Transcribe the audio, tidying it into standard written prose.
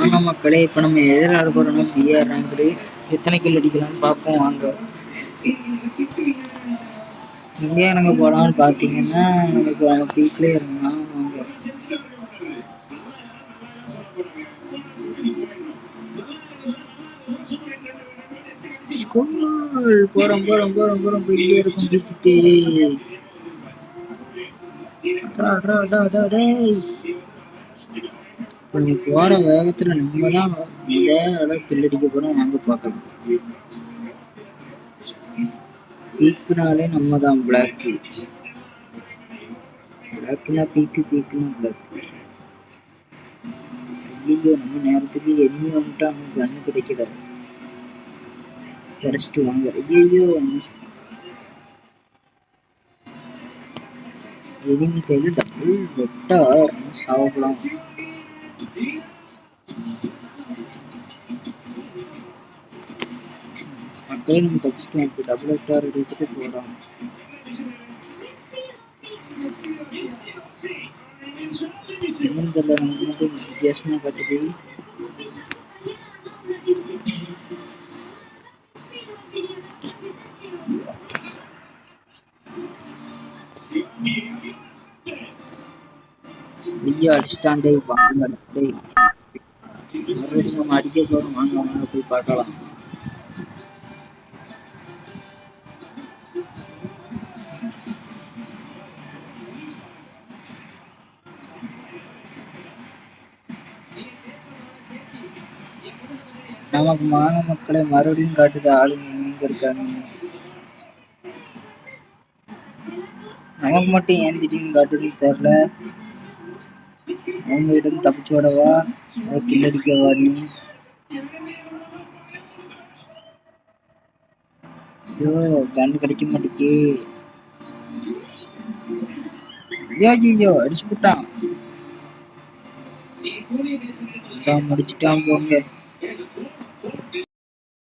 ஆமா மக்களே, இப்ப நம்ம எதிர ஆட போறோம்னா பிஆர் ரேங்க்டு. எத்தனை கில் அடிக்கலாம்னு பார்ப்போம் வாங்க. இங்கே எனக்கு போலான்னு பார்த்தீங்கன்னா நமக்கு பீக்லேயே இருந்தான் வாங்க. ஸ்கூல் போறோம் போறோம் போறோம் போறோம் போயிட்டே இருக்கும் பீக்கிட்டு. கொஞ்சம் போற வேகத்துல நம்ம தான் கில் அடிக்க போறோம் வாங்க பார்க்கலாம். பீக்குனாலே நம்ம தான் பிளாக்கு. பிளாக்னா பீக்கு, பீக்குனா பிளாக். ஐயோ, நம்ம நேரத்துக்கு எனிமி வந்துட்டா நமக்கு கண்ணு கிடைக்கல. கிடைச்சிட்டு வாங்க. ஐயோ, எனிமி கையில் டபுள் வெட்டா சாவலாம். மக்களே, நம்ம தப்பிச்சிட்டோம். இப்போ டபுள் வெட்டார் எடுத்துட்டு போறோம். இன்னும் தெரியல, நமக்கு மட்டும் வித்தியாசமா காட்டுது. ஐயா அடிச்சிட்டாண்டே வாங்க. மறுபடியும் நம்ம அடிக்க போறோம் வாங்க. வாங்க போய் பார்க்கலாம். நமக்கு மக்களை மறுபடியும் காட்டுது ஆளுங்க எங்க இருக்காங்க. நமக்கு மட்டும் ஏன் திடீர்னு காட்டுதுன்னு தெரியல. அவங்க கிட்ட தப்பிச்சு விடவா, கில் அடிக்கவா நீ? ஐயோ, கண்ணு கிடைக்க மாட்டேக்கு. ஐயோ அடிச்சு போட்டான். முடிச்சுட்டான் போங்க.